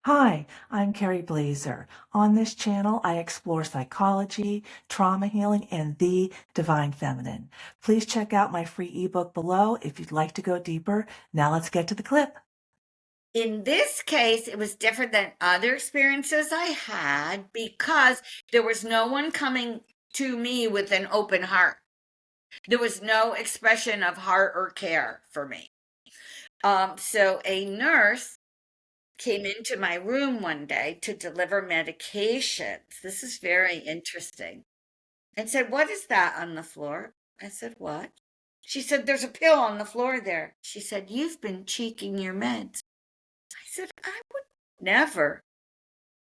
Hi, I'm Carrie Blazer. On this channel, I explore psychology, trauma healing, and the divine feminine. Please check out my free ebook below if you'd like to go deeper. Now let's get to the clip. In this case, it was different than other experiences I had because there was no one coming to me with an open heart. There was no expression of heart or care for me. So a nurse came into my room one day to deliver medications. This is very interesting. And said, "What is that on the floor?" I said, "What?" She said, "There's a pill on the floor there." She said, "You've been cheeking your meds." I said, "I would never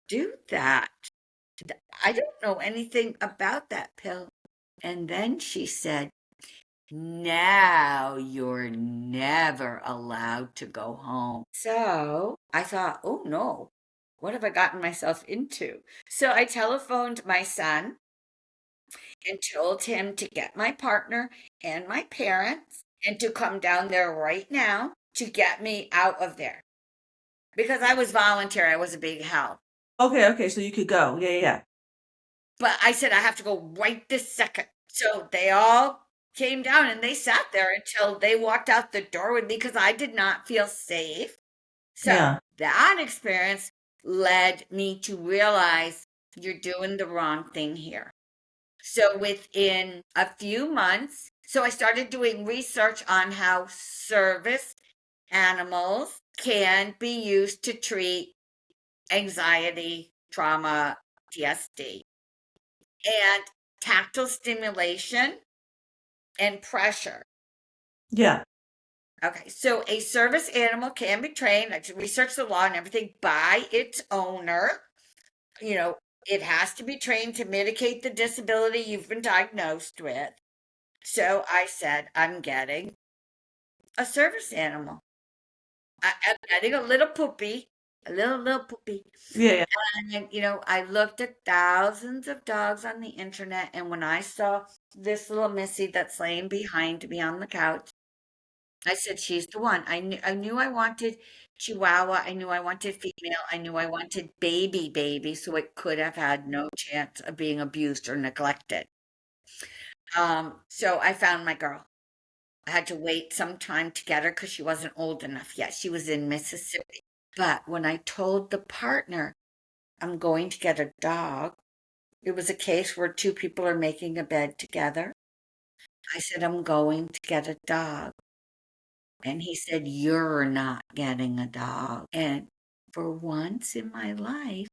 do that. I don't know anything about that pill." And then she said, "Now you're never allowed to go home." So I thought, oh no, what have I gotten myself into? So I telephoned my son and told him to get my partner and my parents and to come down there right now to get me out of there because I was voluntary. I was a big help. Okay, so you could go. Yeah. But I said, I have to go right this second. So they all came down and they sat there until they walked out the door with me because I did not feel safe. So Yeah. that experience led me to realize you're doing the wrong thing here. So within a few months, so I started doing research on how service animals can be used to treat anxiety, trauma, PTSD, and tactile stimulation and pressure. Yeah. Okay, so a service animal can be trained. I researched the law and everything by its owner. You know, it has to be trained to mitigate the disability you've been diagnosed with. So I said, I'm getting a service animal. I'm getting a little poopy, a little poopy. Yeah. And, I looked at thousands of dogs on the internet, and when I saw this little Missy that's laying behind me on the couch, I said, she's the one. I knew I wanted Chihuahua. I knew I wanted female. I knew I wanted baby, so it could have had no chance of being abused or neglected. So I found my girl. I had to wait some time to get her because she wasn't old enough yet. She was in Mississippi. But when I told the partner I'm going to get a dog, it was a case where two people are making a bed together. I said, I'm going to get a dog. And he said, You're not getting a dog. And for once in my life,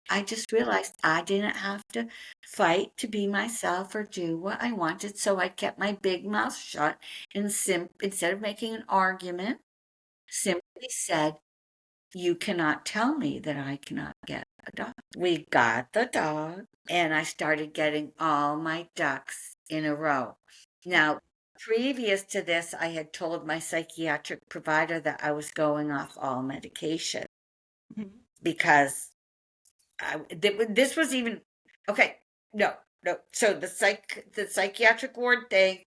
I just realized I didn't have to fight to be myself or do what I wanted. So I kept my big mouth shut and instead of making an argument, simply said, You cannot tell me that I cannot get a dog. We got the dog, and I started getting all my ducks in a row. Now, previous to this, I had told my psychiatric provider that I was going off all medication because this was even okay. No. So the psychiatric ward thing.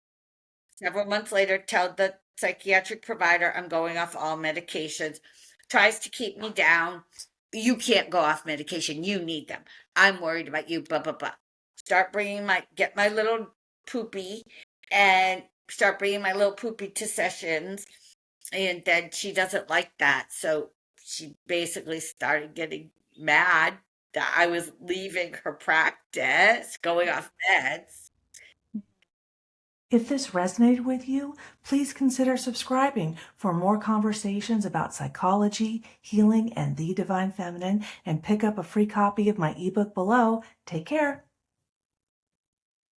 Several months later, tell the psychiatric provider I'm going off all medications. Tries to keep me down. You can't go off medication. You need them. I'm worried about you. Blah blah blah. Get my little poopy, and start bringing my little poopy to sessions. And then she doesn't like that, so she basically started getting mad that I was leaving her practice, going off meds. If this resonated with you, please consider subscribing for more conversations about psychology, healing, and the divine feminine, and pick up a free copy of my ebook below. Take care.